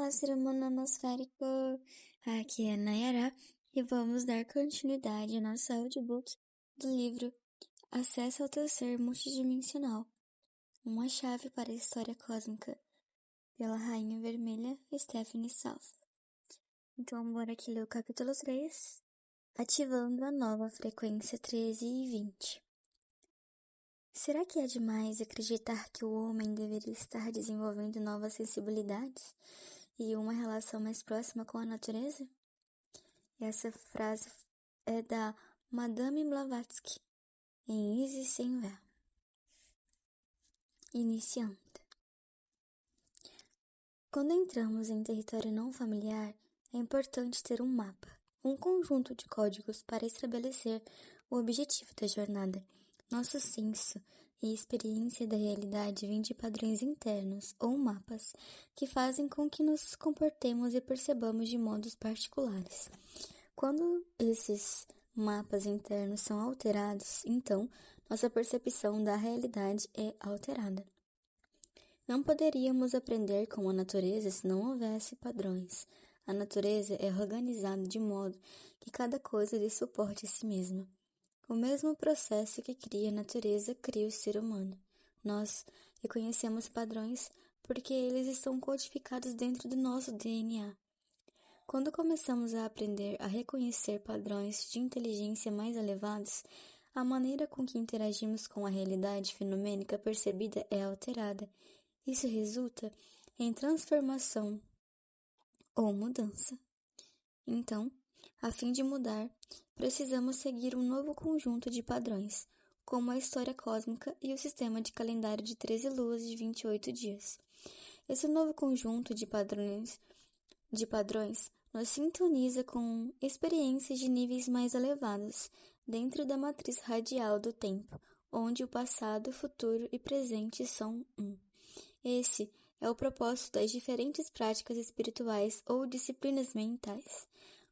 Olá, ser humano nanosférico! Aqui é a Nayara e vamos dar continuidade ao nosso audiobook do livro Acesso ao Teu Ser Multidimensional, uma chave para a história cósmica, pela Rainha Vermelha Stephanie South. Então, bora aqui ler o capítulo 3, ativando a nova frequência 13 e 20. Será que é demais acreditar que o homem deveria estar desenvolvendo novas sensibilidades e uma relação mais próxima com a natureza? Essa frase é da Madame Blavatsky, em Isis Sem Véu. Iniciando. Quando entramos em território não familiar, é importante ter um mapa, um conjunto de códigos para estabelecer o objetivo da jornada. Nosso senso e experiência da realidade vêm de padrões internos ou mapas que fazem com que nos comportemos e percebamos de modos particulares. Quando esses mapas internos são alterados, então nossa percepção da realidade é alterada. Não poderíamos aprender com a natureza se não houvesse padrões. A natureza é organizada de modo que cada coisa dê suporte a si mesma. O mesmo processo que cria a natureza cria o ser humano. Nós reconhecemos padrões porque eles estão codificados dentro do nosso DNA. Quando começamos a aprender a reconhecer padrões de inteligência mais elevados, a maneira com que interagimos com a realidade fenomênica percebida é alterada. Isso resulta em transformação ou mudança. Então, a fim de mudar, precisamos seguir um novo conjunto de padrões, como a história cósmica e o sistema de calendário de 13 luas de 28 dias. Esse novo conjunto de padrões nos sintoniza com experiências de níveis mais elevados, dentro da matriz radial do tempo, onde o passado, futuro e presente são um. Esse é o propósito das diferentes práticas espirituais ou disciplinas mentais.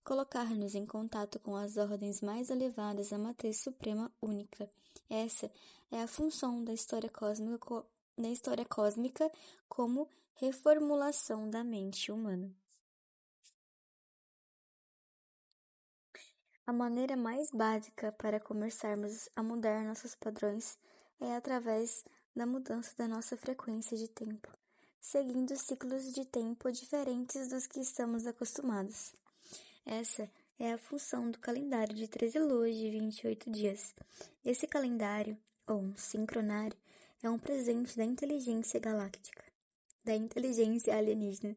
Colocar-nos em contato com as ordens mais elevadas da matriz suprema única. Essa é a função da história cósmica como reformulação da mente humana. A maneira mais básica para começarmos a mudar nossos padrões é através da mudança da nossa frequência de tempo, seguindo ciclos de tempo diferentes dos que estamos acostumados. Essa é a função do calendário de 13 luas de 28 dias. Esse calendário, ou um sincronário, é um presente da inteligência galáctica, da inteligência alienígena.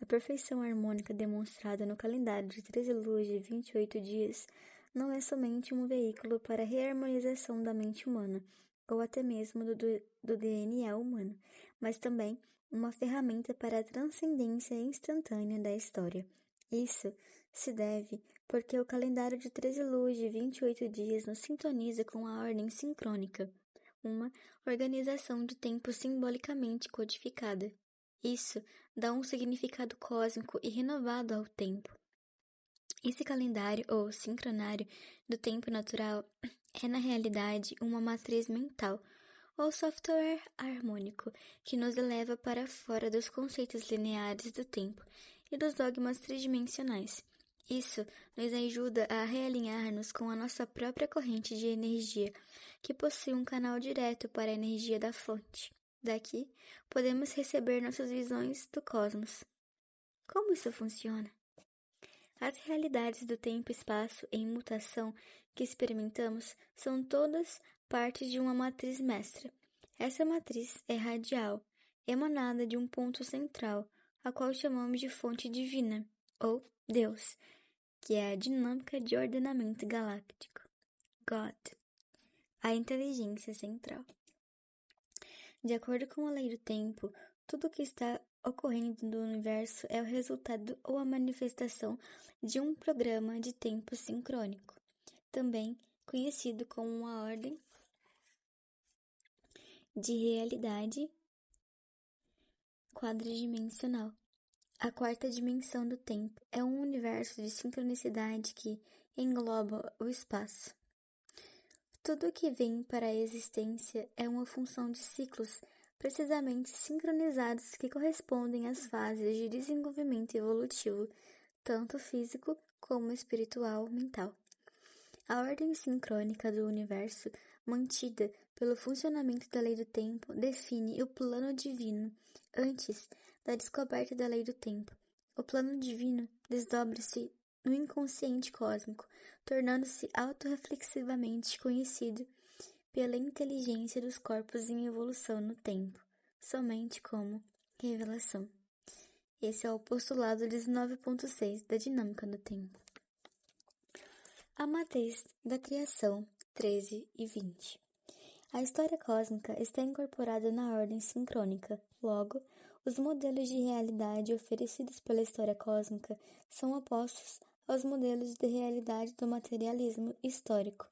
A perfeição harmônica demonstrada no calendário de 13 luas de 28 dias não é somente um veículo para a reharmonização da mente humana, ou até mesmo do DNA humano, mas também uma ferramenta para a transcendência instantânea da história. Isso se deve porque o calendário de 13 luas de 28 dias nos sintoniza com a ordem sincrônica, uma organização de tempo simbolicamente codificada. Isso dá um significado cósmico e renovado ao tempo. Esse calendário, ou sincronário, do tempo natural é, na realidade, uma matriz mental, ou software harmônico, que nos eleva para fora dos conceitos lineares do tempo e dos dogmas tridimensionais. Isso nos ajuda a realinhar-nos com a nossa própria corrente de energia, que possui um canal direto para a energia da fonte. Daqui, podemos receber nossas visões do cosmos. Como isso funciona? As realidades do tempo e espaço em mutação que experimentamos são todas partes de uma matriz mestra. Essa matriz é radial, emanada de um ponto central, a qual chamamos de fonte divina, ou Deus, que é a dinâmica de ordenamento galáctico, God, a inteligência central. De acordo com a lei do tempo, tudo o que está ocorrendo no universo é o resultado ou a manifestação de um programa de tempo sincrônico, também conhecido como uma ordem de realidade quadridimensional. A quarta dimensão do tempo é um universo de sincronicidade que engloba o espaço. Tudo o que vem para a existência é uma função de ciclos precisamente sincronizados que correspondem às fases de desenvolvimento evolutivo, tanto físico como espiritual, mental. A ordem sincrônica do universo, mantida pelo funcionamento da lei do tempo, define o plano divino antes da descoberta da lei do tempo. O plano divino desdobra-se no inconsciente cósmico, tornando-se autorreflexivamente conhecido pela inteligência dos corpos em evolução no tempo, somente como revelação. Esse é o postulado 19.6 da dinâmica do tempo. A matriz da criação 13 e 20. A história cósmica está incorporada na ordem sincrônica. Logo, os modelos de realidade oferecidos pela história cósmica são opostos aos modelos de realidade do materialismo histórico.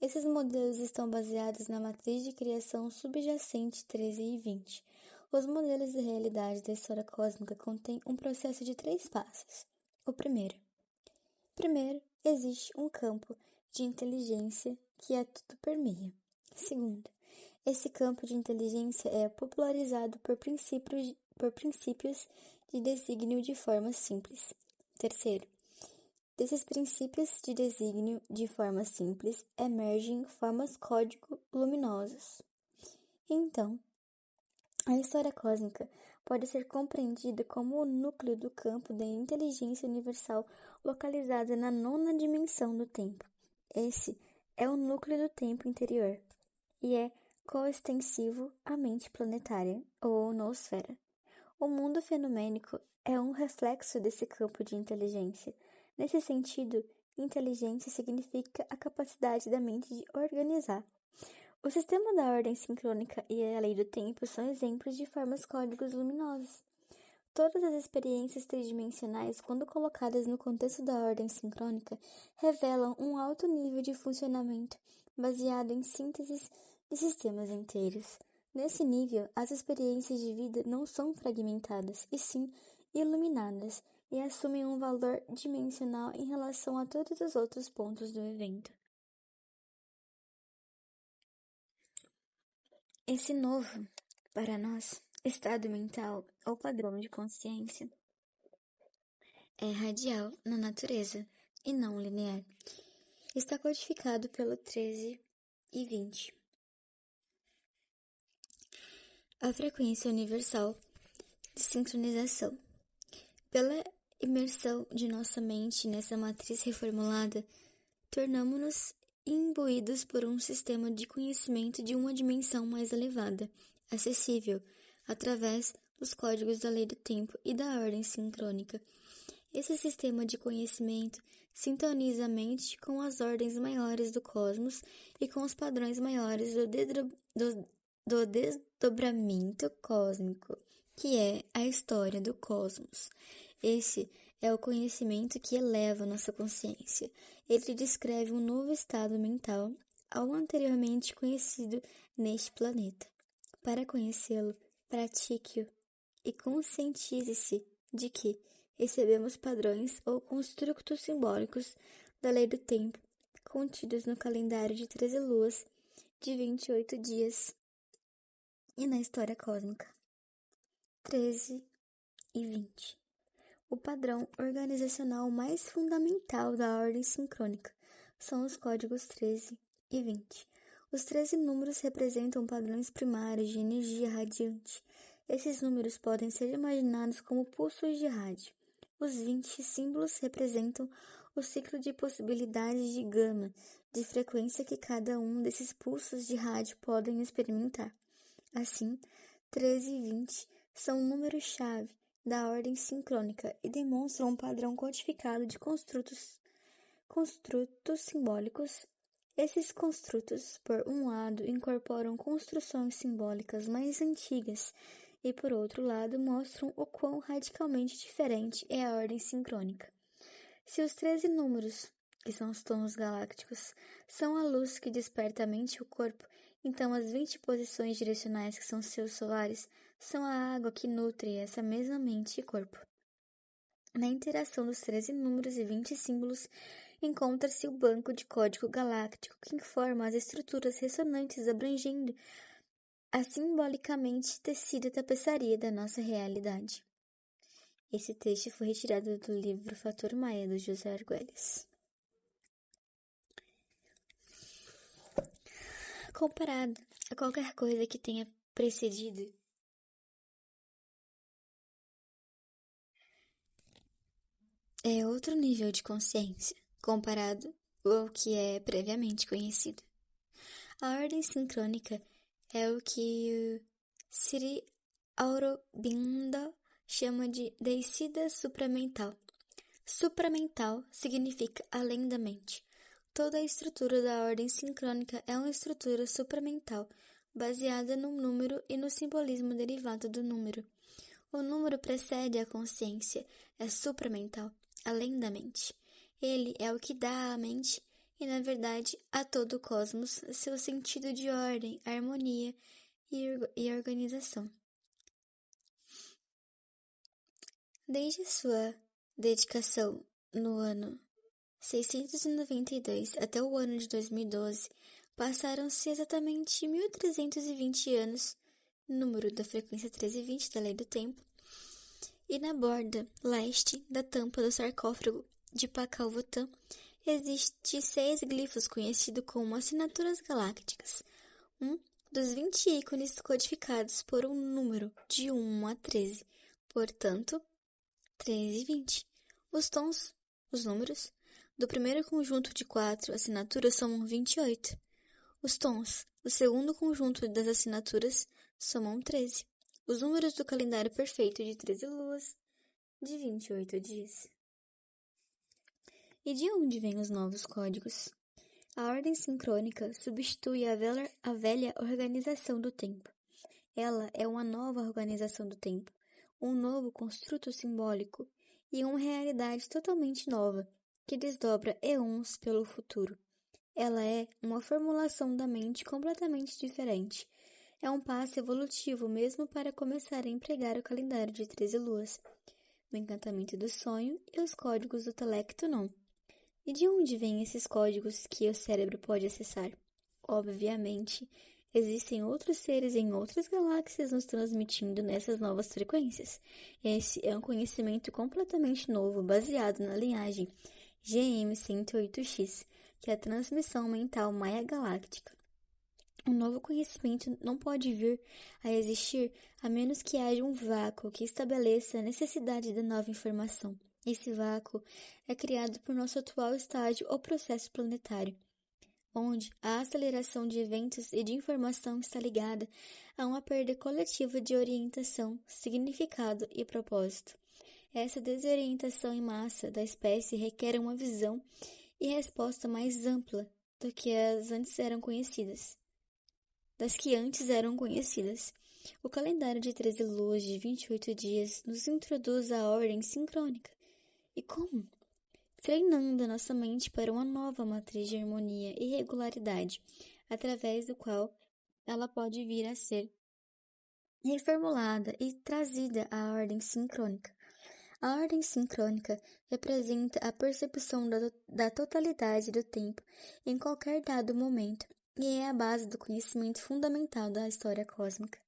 Esses modelos estão baseados na matriz de criação subjacente 13 e 20. Os modelos de realidade da história cósmica contêm um processo de 3 passos. O primeiro, existe um campo de inteligência que a tudo permeia. Segundo, esse campo de inteligência é popularizado por princípios de desígnio de forma simples. Terceiro, desses princípios de desígnio de forma simples emergem formas código luminosas. Então, a história cósmica pode ser compreendida como o núcleo do campo da inteligência universal localizada na 9ª dimensão do tempo. Esse é o núcleo do tempo interior e é coextensivo à mente planetária ou noosfera. O mundo fenomênico é um reflexo desse campo de inteligência. Nesse sentido, inteligência significa a capacidade da mente de organizar. O sistema da ordem sincrônica e a lei do tempo são exemplos de formas códigos luminosos. Todas as experiências tridimensionais, quando colocadas no contexto da ordem sincrônica, revelam um alto nível de funcionamento, baseado em sínteses de sistemas inteiros. Nesse nível, as experiências de vida não são fragmentadas, e sim iluminadas, e assumem um valor dimensional em relação a todos os outros pontos do evento. Esse novo, para nós, estado mental ou padrão de consciência é radial na natureza e não linear. Está codificado pelo 13 e 20. A frequência universal de sincronização. Pela imersão de nossa mente nessa matriz reformulada, tornamo-nos imbuídos por um sistema de conhecimento de uma dimensão mais elevada, acessível, através dos códigos da lei do tempo e da ordem sincrônica. Esse sistema de conhecimento sintoniza a mente com as ordens maiores do cosmos e com os padrões maiores do desdobramento cósmico, que é a história do cosmos. Esse é o conhecimento que eleva nossa consciência. Ele descreve um novo estado mental ao anteriormente conhecido neste planeta. Para conhecê-lo, pratique-o e conscientize-se de que recebemos padrões ou construtos simbólicos da lei do tempo contidos no calendário de 13 luas de 28 dias e na história cósmica. 13 e 20. O padrão organizacional mais fundamental da ordem sincrônica são os códigos 13 e 20. Os 13 números representam padrões primários de energia radiante. Esses números podem ser imaginados como pulsos de rádio. Os 20 símbolos representam o ciclo de possibilidades de gama, de frequência que cada um desses pulsos de rádio podem experimentar. Assim, 13 e 20 são números-chave da ordem sincrônica e demonstram um padrão codificado de construtos simbólicos. Esses construtos, por um lado, incorporam construções simbólicas mais antigas e, por outro lado, mostram o quão radicalmente diferente é a ordem sincrônica. Se os 13 números, que são os tons galácticos, são a luz que desperta a mente e o corpo, então as 20 posições direcionais, que são seus solares, são a água que nutre essa mesma mente e corpo. Na interação dos 13 números e 20 símbolos, encontra-se o banco de código galáctico que informa as estruturas ressonantes abrangendo a simbolicamente tecida tapeçaria da nossa realidade. Esse texto foi retirado do livro Fator Maia, do José Argüelles. Comparado a qualquer coisa que tenha precedido, é outro nível de consciência, comparado ao que é previamente conhecido. A ordem sincrônica é o que Sri Aurobindo chama de descida supramental. Supramental significa além da mente. Toda a estrutura da ordem sincrônica é uma estrutura supramental, baseada no número e no simbolismo derivado do número. O número precede a consciência, é supramental, além da mente. Ele é o que dá à mente e, na verdade, a todo o cosmos seu sentido de ordem, harmonia e organização. Desde sua dedicação no ano 692 até o ano de 2012, passaram-se exatamente 1320 anos, número da frequência 1320 da lei do tempo, e na borda leste da tampa do sarcófago de Pakal-Votan existe 6 glifos conhecidos como assinaturas galácticas, um dos 20 ícones codificados por um número de 1 a 13, portanto, 13 e 20. Os números, do primeiro conjunto de 4 assinaturas somam 28. Os tons do segundo conjunto das assinaturas somam 13. Os números do calendário perfeito de 13 luas, de 28 dias. E de onde vêm os novos códigos? A ordem sincrônica substitui a velha organização do tempo. Ela é uma nova organização do tempo, um novo construto simbólico e uma realidade totalmente nova, que desdobra éons pelo futuro. Ela é uma formulação da mente completamente diferente. É um passo evolutivo mesmo para começar a empregar o calendário de 13 luas, o encantamento do sonho e os códigos do telecto não. E de onde vêm esses códigos que o cérebro pode acessar? Obviamente, existem outros seres em outras galáxias nos transmitindo nessas novas frequências. Esse é um conhecimento completamente novo, baseado na linhagem GM108X, que é a transmissão mental Maia galáctica. Um novo conhecimento não pode vir a existir a menos que haja um vácuo que estabeleça a necessidade da nova informação. Esse vácuo é criado por nosso atual estágio ou processo planetário, onde a aceleração de eventos e de informação está ligada a uma perda coletiva de orientação, significado e propósito. Essa desorientação em massa da espécie requer uma visão e resposta mais ampla do que das que antes eram conhecidas. O calendário de 13 luas de 28 dias nos introduz à ordem sincrônica. E como? Treinando a nossa mente para uma nova matriz de harmonia e regularidade, através do qual ela pode vir a ser reformulada e trazida à ordem sincrônica. A ordem sincrônica representa a percepção da totalidade do tempo em qualquer dado momento e é a base do conhecimento fundamental da história cósmica.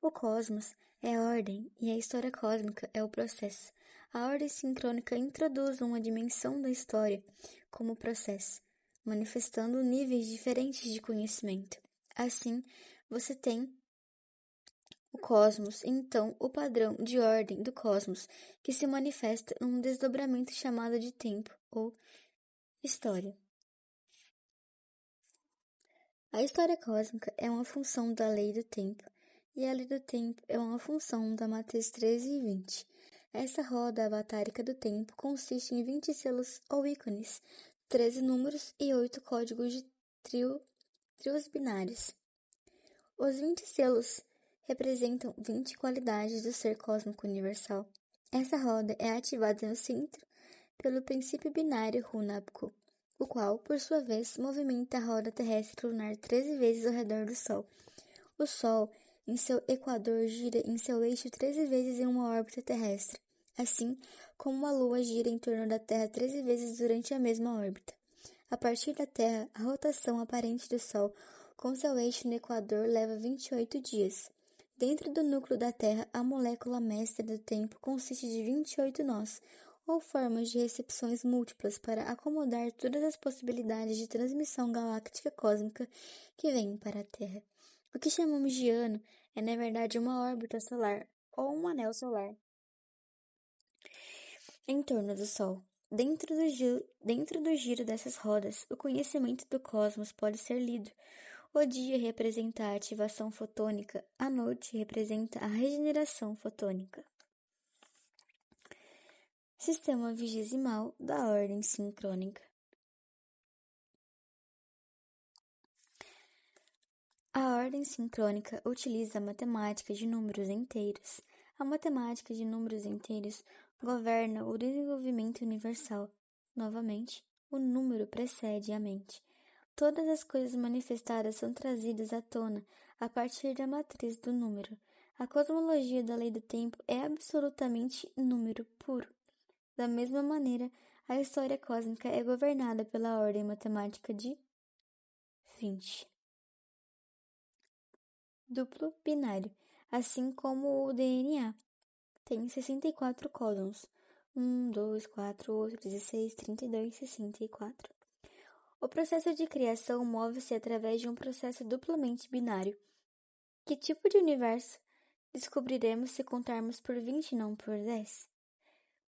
O cosmos é a ordem e a história cósmica é o processo. A ordem sincrônica introduz uma dimensão da história como processo, manifestando níveis diferentes de conhecimento. Assim, você tem o cosmos, então o padrão de ordem do cosmos, que se manifesta num desdobramento chamado de tempo ou história. A história cósmica é uma função da lei do tempo, e a lei do tempo é uma função da matriz 13 e 20. Essa roda avatárica do tempo consiste em 20 selos ou ícones, 13 números e 8 códigos de trios binários. Os 20 selos representam 20 qualidades do ser cósmico universal. Essa roda é ativada no centro pelo princípio binário Hunabku, o qual, por sua vez, movimenta a roda terrestre lunar 13 vezes ao redor do Sol. O Sol, em seu equador, gira em seu eixo 13 vezes em uma órbita terrestre, assim como a Lua gira em torno da Terra 13 vezes durante a mesma órbita. A partir da Terra, a rotação aparente do Sol com seu eixo no Equador, leva 28 dias. Dentro do núcleo da Terra, a molécula mestra do tempo consiste de 28 nós, ou formas de recepções múltiplas para acomodar todas as possibilidades de transmissão galáctica cósmica que vêm para a Terra. O que chamamos de ano é, na verdade, uma órbita solar, ou um anel solar, em torno do Sol. Dentro do giro dessas rodas, o conhecimento do cosmos pode ser lido. O dia representa a ativação fotônica, a noite representa a regeneração fotônica. Sistema vigesimal da ordem sincrônica. A ordem sincrônica utiliza a matemática de números inteiros. A matemática de números inteiros governa o desenvolvimento universal. Novamente, o número precede a mente. Todas as coisas manifestadas são trazidas à tona a partir da matriz do número. A cosmologia da lei do tempo é absolutamente número puro. Da mesma maneira, a história cósmica é governada pela ordem matemática de 20. Duplo binário, assim como o DNA. Tem 64 códons. 1, 2, 4, 8, 16, 32, 64. O processo de criação move-se através de um processo duplamente binário. Que tipo de universo descobriremos se contarmos por 20 e não por 10?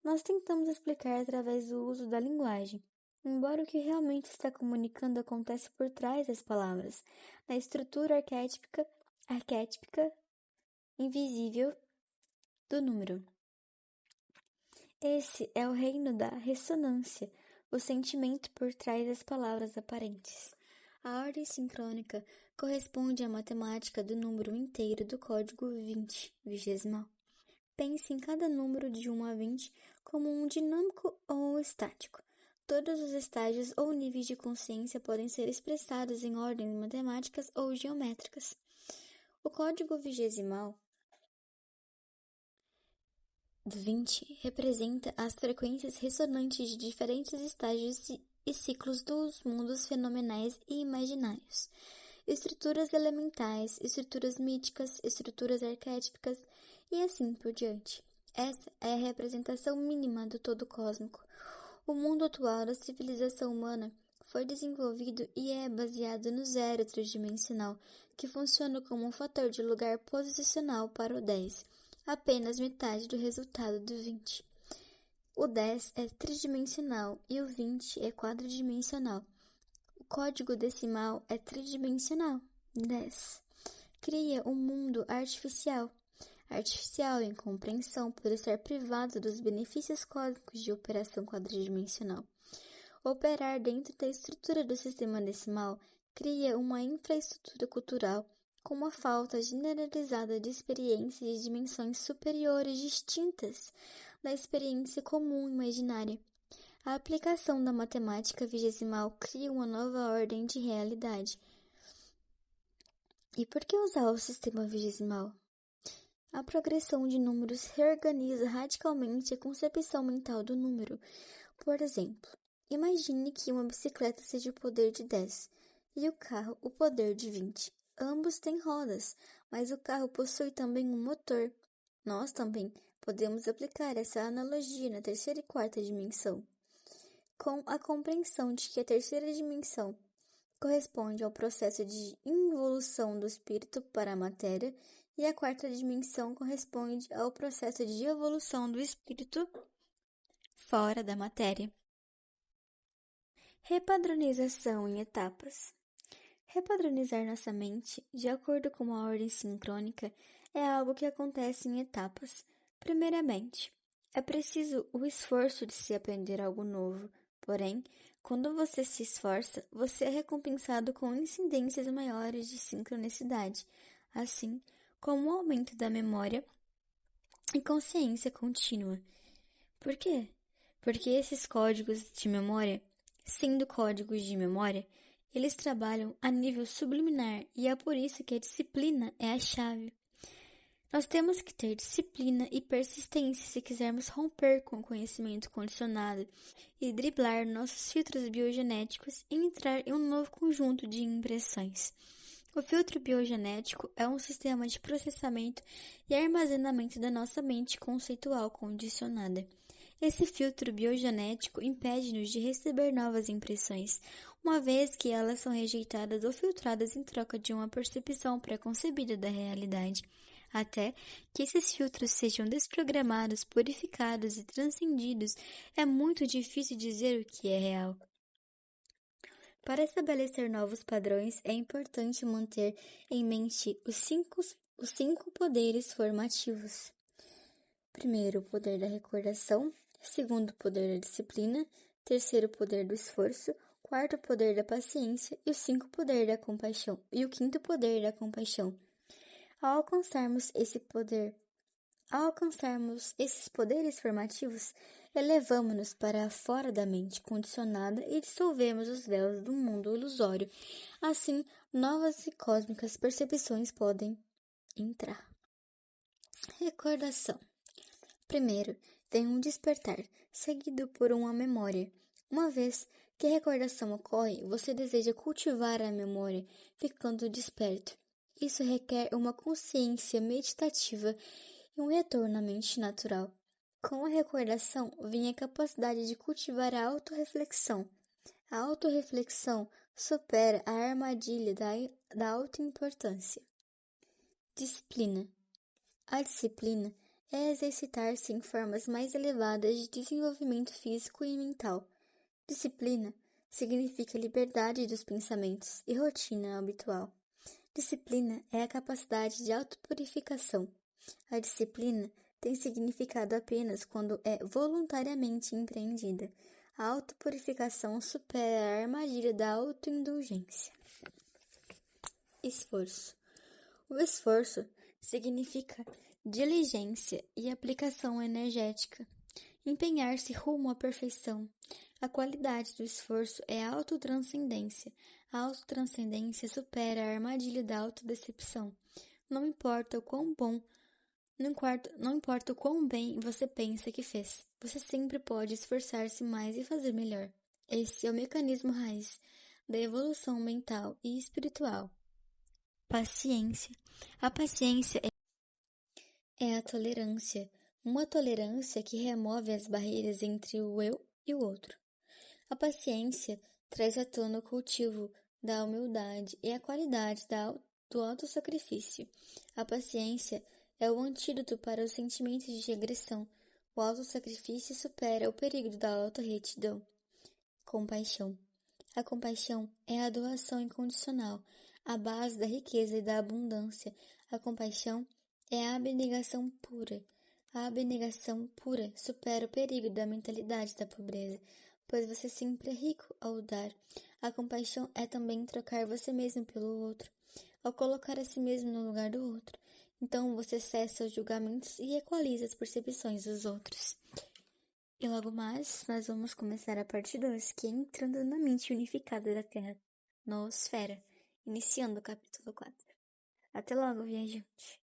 Nós tentamos explicar através do uso da linguagem, embora o que realmente está comunicando acontece por trás das palavras, na estrutura arquétipica invisível do número. Esse é o reino da ressonância, o sentimento por trás das palavras aparentes. A ordem sincrônica corresponde à matemática do número inteiro do código 20, vigesimal. Pense em cada número de 1 a 20 como um dinâmico ou um estático. Todos os estágios ou níveis de consciência podem ser expressados em ordens matemáticas ou geométricas. O código vigesimal do 20 representa as frequências ressonantes de diferentes estágios e ciclos dos mundos fenomenais e imaginários, estruturas elementais, estruturas míticas, estruturas arquétipicas e assim por diante. Essa é a representação mínima do todo cósmico. O mundo atual da civilização humana foi desenvolvido e é baseado no zero tridimensional, que funciona como um fator de lugar posicional para o 10, apenas metade do resultado do 20. O 10 é tridimensional e o 20 é quadridimensional. O código decimal é tridimensional, 10. Cria um mundo artificial em compreensão por estar privado dos benefícios cósmicos de operação quadridimensional. Operar dentro da estrutura do sistema decimal cria uma infraestrutura cultural com uma falta generalizada de experiências de dimensões superiores distintas da experiência comum imaginária. A aplicação da matemática vigesimal cria uma nova ordem de realidade. E por que usar o sistema vigesimal? A progressão de números reorganiza radicalmente a concepção mental do número. Por exemplo, imagine que uma bicicleta seja o poder de 10 e o carro o poder de 20. Ambos têm rodas, mas o carro possui também um motor. Nós também podemos aplicar essa analogia na terceira e quarta dimensão, com a compreensão de que a terceira dimensão corresponde ao processo de involução do espírito para a matéria e a quarta dimensão corresponde ao processo de evolução do espírito fora da matéria. Repadronização em etapas. Repadronizar nossa mente, de acordo com a ordem sincrônica, é algo que acontece em etapas. Primeiramente, é preciso o esforço de se aprender algo novo. Porém, quando você se esforça, você é recompensado com incidências maiores de sincronicidade, assim como o aumento da memória e consciência contínua. Por quê? Porque esses códigos de memória, sendo códigos de memória, eles trabalham a nível subliminar e é por isso que a disciplina é a chave. Nós temos que ter disciplina e persistência se quisermos romper com o conhecimento condicionado e driblar nossos filtros biogenéticos e entrar em um novo conjunto de impressões. O filtro biogenético é um sistema de processamento e armazenamento da nossa mente conceitual condicionada. Esse filtro biogenético impede-nos de receber novas impressões, uma vez que elas são rejeitadas ou filtradas em troca de uma percepção pré-concebida da realidade. Até que esses filtros sejam desprogramados, purificados e transcendidos, é muito difícil dizer o que é real. Para estabelecer novos padrões, é importante manter em mente os cinco poderes formativos. Primeiro, o poder da recordação. Segundo, o poder da disciplina. Terceiro, o poder do esforço. Quarto, o poder da paciência. E o cinco, o poder da compaixão. E o quinto, o poder da compaixão. Ao alcançarmos esses poderes formativos, elevamo-nos para fora da mente condicionada e dissolvemos os véus do mundo ilusório. Assim, novas e cósmicas percepções podem entrar. Recordação. Primeiro, vem um despertar, seguido por uma memória. Uma vez que a recordação ocorre, você deseja cultivar a memória, ficando desperto. Isso requer uma consciência meditativa e um retorno à mente natural. Com a recordação vem a capacidade de cultivar a autorreflexão. A autorreflexão supera a armadilha da autoimportância. Disciplina. A disciplina é exercitar-se em formas mais elevadas de desenvolvimento físico e mental. Disciplina significa liberdade dos pensamentos e rotina habitual. Disciplina é a capacidade de autopurificação. A disciplina tem significado apenas quando é voluntariamente empreendida. A autopurificação supera a armadilha da autoindulgência. Esforço. O esforço significa diligência e aplicação energética. Empenhar-se rumo à perfeição. A qualidade do esforço é a autotranscendência. A autotranscendência supera a armadilha da autodecepção. Não importa o quão bem você pensa que fez. Você sempre pode esforçar-se mais e fazer melhor. Esse é o mecanismo raiz da evolução mental e espiritual. Paciência. A paciência é a tolerância, uma tolerância que remove as barreiras entre o eu e o outro. A paciência traz à tona o cultivo da humildade e a qualidade do autossacrifício. A paciência é o antídoto para os sentimentos de agressão. O autossacrifício supera o perigo da autorretidão. Compaixão. A compaixão é a doação incondicional, a base da riqueza e da abundância. A compaixão é a abnegação pura. A abnegação pura supera o perigo da mentalidade da pobreza, pois você sempre é rico ao dar. A compaixão é também trocar você mesmo pelo outro, ao colocar a si mesmo no lugar do outro. Então você cessa os julgamentos e equaliza as percepções dos outros. E logo mais, nós vamos começar a parte 2, que é entrando na mente unificada da Terra, noosfera, iniciando o capítulo 4. Até logo, viajante!